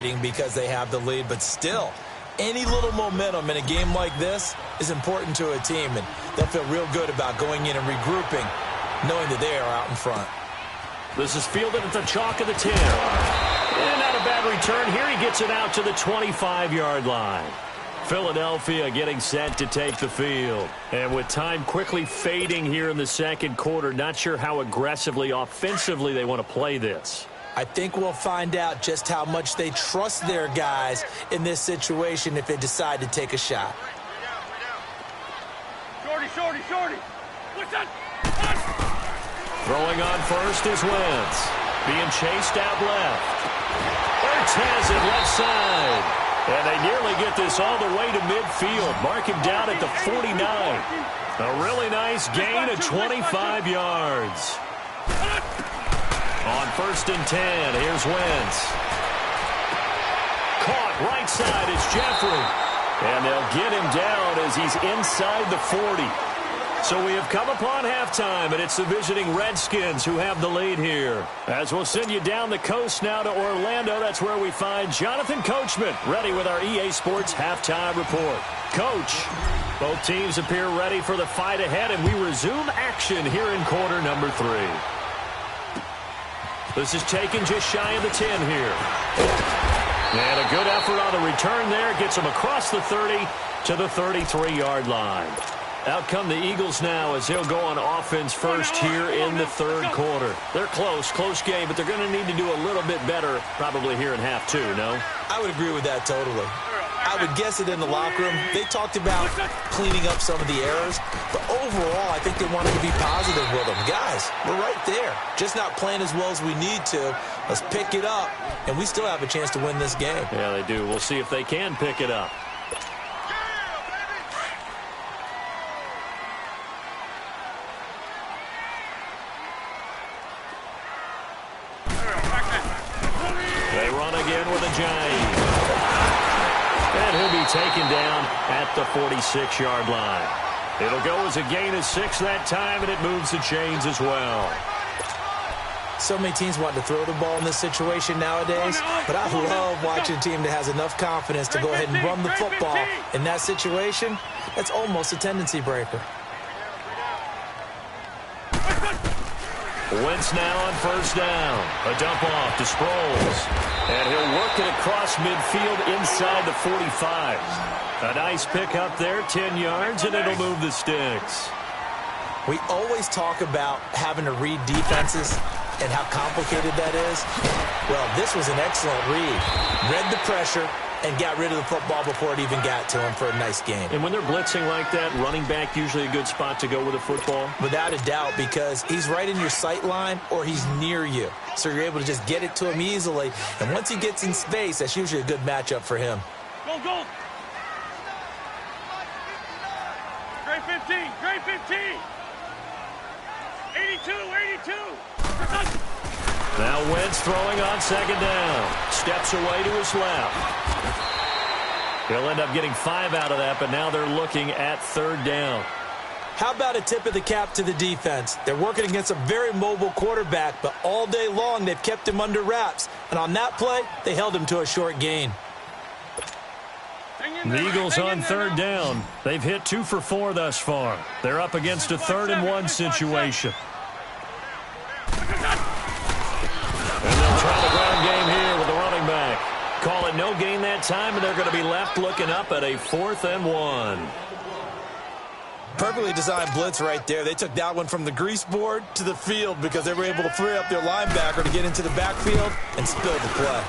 frustrating because they have the lead, but still, any little momentum in a game like this is important to a team, and they'll feel real good about going in and regrouping, knowing that they are out in front. This is fielded at the chalk of the 10. And not a bad return here. He gets it out to the 25-yard line. Philadelphia getting set to take the field. And with time quickly fading here in the second quarter, not sure how aggressively, offensively they want to play this. I think we'll find out just how much they trust their guys in this situation if they decide to take a shot. Shorty. What's that? Throwing on first is Wentz. Being chased out left. Ertz has it left side. And they nearly get this all the way to midfield. Mark him down at the 49. A really nice gain of 25 yards. On 1st and 10, here's Wentz. Caught right side is Jeffrey. And they'll get him down as he's inside the 40. So we have come upon halftime, and it's the visiting Redskins who have the lead here. As we'll send you down the coast now to Orlando, that's where we find Jonathan Coachman, ready with our EA Sports halftime report. Coach, both teams appear ready for the fight ahead, and we resume action here in quarter number 3. This is taken just shy of the 10 here. And a good effort on the return there. Gets him across the 30 to the 33-yard line. Out come the Eagles now as they'll go on offense first here in the third quarter. They're close game, but they're going to need to do a little bit better probably here in half 2, no? I would agree with that totally. I would guess it in the locker room. They talked about cleaning up some of the errors, but overall, I think they wanted to be positive with them. Guys, we're right there. Just not playing as well as we need to. Let's pick it up, and we still have a chance to win this game. Yeah, they do. We'll see if they can pick it up. They run again with a giant. And he'll be taken down at the 46-yard line. It'll go as a gain of 6 that time, and it moves the chains as well. So many teams want to throw the ball in this situation nowadays, but I love watching a team that has enough confidence to go ahead and run the football. In that situation, that's almost a tendency breaker. Wentz now on first down. A dump off to Sproles. And he'll work it across midfield inside the 45. A nice pick up there, 10 yards, and it'll move the sticks. We always talk about having to read defenses and how complicated that is. Well, this was an excellent read. Read the pressure and got rid of the football before it even got to him for a nice game. And when they're blitzing like that, running back usually a good spot to go with a football? Without a doubt, because he's right in your sight line or he's near you. So you're able to just get it to him easily. And once he gets in space, that's usually a good matchup for him. Go. Great 15. 82. Now Wentz throwing on second down. Steps away to his left. He'll end up getting 5 out of that, but now they're looking at third down. How about a tip of the cap to the defense? They're working against a very mobile quarterback, but all day long they've kept him under wraps. And on that play, they held him to a short gain. The Eagles on third down. They've hit 2 for 4 thus far. They're up against a 3rd and 1 situation. And they'll try the ground game here with the running back. Call it no gain that time, and they're going to be left looking up at a 4th and 1. Perfectly designed blitz right there. They took that one from the grease board to the field because they were able to free up their linebacker to get into the backfield and spill the play.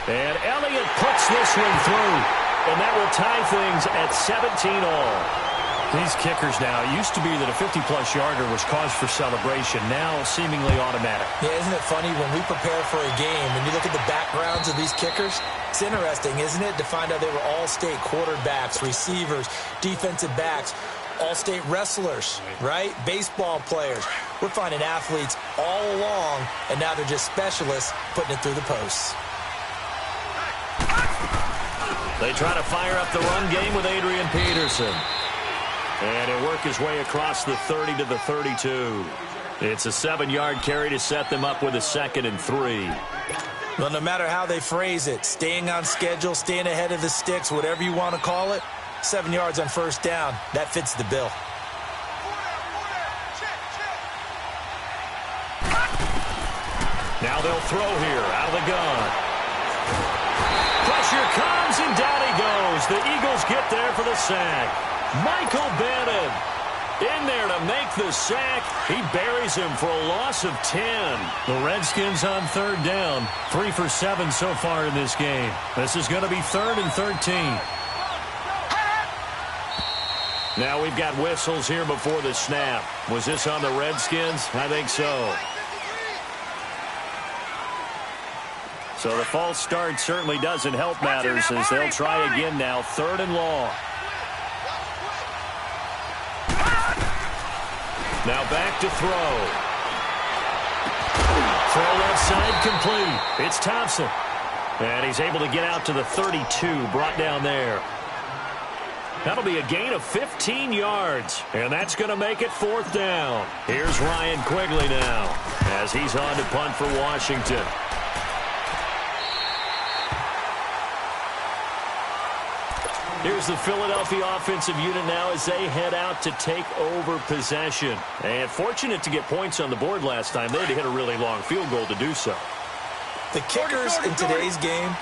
And Elliott puts this one through, and that will tie things at 17 all. These kickers now, it used to be that a 50-plus yarder was cause for celebration, now seemingly automatic. Yeah, isn't it funny when we prepare for a game, when you look at the backgrounds of these kickers, it's interesting, isn't it, to find out they were all-state quarterbacks, receivers, defensive backs, all-state wrestlers, right? Baseball players. We're finding athletes all along, and now they're just specialists putting it through the posts. They try to fire up the run game with Adrian Peterson. And he'll work his way across the 30 to the 32. It's a 7-yard carry to set them up with a 2nd and 3. Well, no matter how they phrase it, staying on schedule, staying ahead of the sticks, whatever you want to call it, 7 yards on first down, that fits the bill. Now they'll throw here out of the gun. Pressure comes, and down he goes. The Eagles get there for the sack. Michael Bannon in there to make the sack. He buries him for a loss of 10. The Redskins on third down. 3 for 7 so far in this game. This is going to be 3rd and 13. Now we've got whistles here before the snap. Was this on the Redskins? I think so. So the false start certainly doesn't help matters as they'll try again now. 3rd and long. Now back to throw. Throw left side complete. It's Thompson. And he's able to get out to the 32, brought down there. That'll be a gain of 15 yards. And that's going to make it 4th down. Here's Ryan Quigley now as he's on to punt for Washington. Here's the Philadelphia offensive unit now as they head out to take over possession. And fortunate to get points on the board last time. They had to hit a really long field goal to do so. The kickers in today's game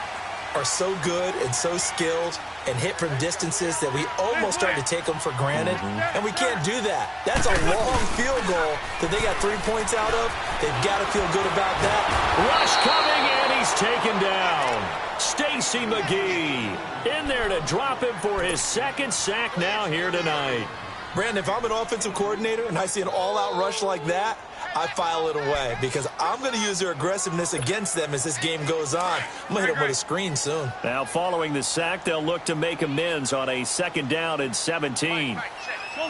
are so good and so skilled and hit from distances that we almost start to take them for granted. And we can't do that. That's a long field goal that they got 3 points out of. They've got to feel good about that. Rush coming, and he's taken down. Stacy McGee in there to drop him for his 2nd sack now here tonight. Brandon, if I'm an offensive coordinator and I see an all-out rush like that, I file it away because I'm going to use their aggressiveness against them as this game goes on. I'm going to hit them with a screen soon. Now following the sack, they'll look to make amends on a 2nd down and 17.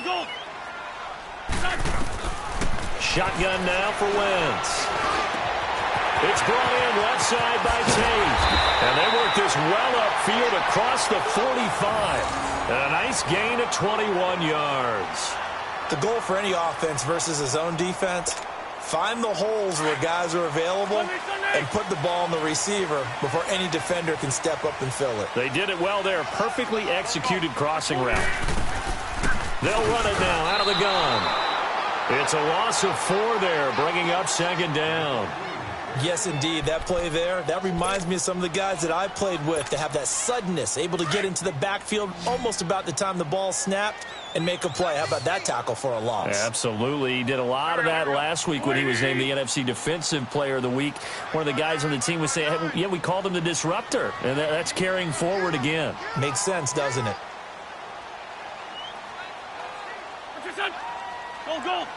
Go. Shotgun now for Wentz. It's brought in left side by Tate. And they work this well upfield across the 45. And a nice gain of 21 yards. The goal for any offense versus a zone defense, find the holes where guys are available and put the ball on the receiver before any defender can step up and fill it. They did it well there. Perfectly executed crossing route. They'll run it now out of the gun. It's a loss of 4 there, bringing up 2nd down. Yes, indeed. That play there, that reminds me of some of the guys that I played with to have that suddenness, able to get into the backfield almost about the time the ball snapped and make a play. How about that tackle for a loss? Absolutely. He did a lot of that last week when he was named the NFC Defensive Player of the Week. One of the guys on the team was saying, hey, yeah, we called him the disruptor. And that's carrying forward again. Makes sense, doesn't it? Go.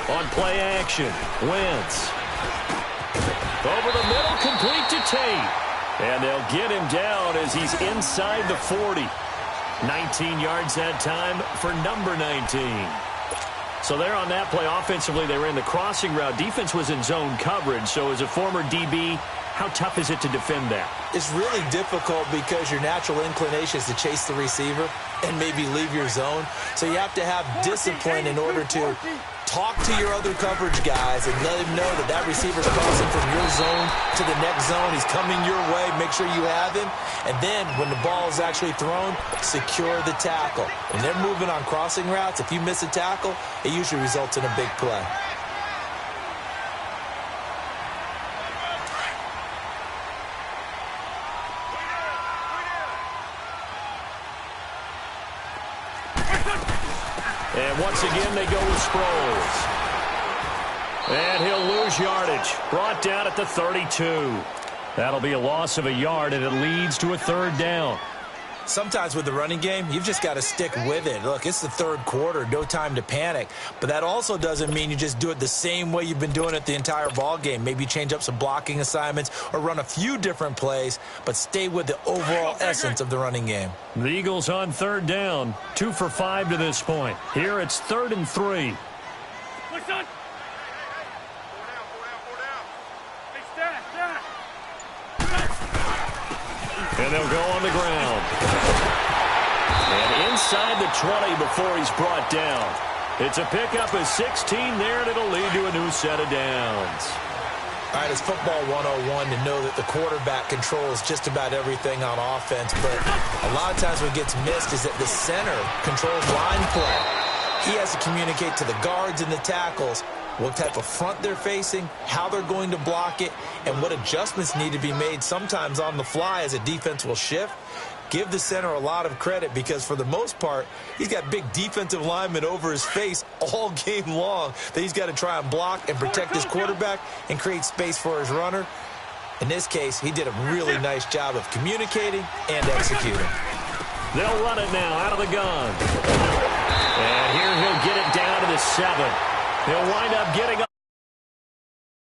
On play action, Wentz. Over the middle, complete to Tate. And they'll get him down as he's inside the 40. 19 yards that time for number 19. So they're on that play. Offensively, they ran the crossing route. Defense was in zone coverage. So as a former DB, how tough is it to defend that? It's really difficult because your natural inclination is to chase the receiver and maybe leave your zone. So you have to have discipline in order to talk to your other coverage guys and let them know that that receiver's crossing from your zone to the next zone. He's coming your way. Make sure you have him. And then when the ball is actually thrown, secure the tackle. When they're moving on crossing routes, if you miss a tackle, it usually results in a big play. And once again, they go with Sproles. And he'll lose yardage. Brought down at the 32. That'll be a loss of a yard, and it leads to a 3rd down. Sometimes with the running game, you've just got to stick with it. Look, it's the 3rd quarter, no time to panic. But that also doesn't mean you just do it the same way you've been doing it the entire ball game. Maybe change up some blocking assignments or run a few different plays, but stay with the overall essence of the running game. The Eagles on 3rd down, 2 for 5 to this point. Here it's 3rd and 3. Push on. And they'll go on the ground. And inside the 20 before he's brought down. It's a pickup of 16 there, and it'll lead to a new set of downs. All right, it's football 101 to know that the quarterback controls just about everything on offense, but a lot of times what gets missed is that the center controls line play. He has to communicate to the guards and the tackles what type of front they're facing, how they're going to block it, and what adjustments need to be made sometimes on the fly as a defense will shift. Give the center a lot of credit because for the most part, he's got big defensive linemen over his face all game long that he's got to try and block and protect his quarterback and create space for his runner. In this case, he did a really nice job of communicating and executing. They'll run it now out of the gun. And here he'll get it down to the 7. He'll wind up getting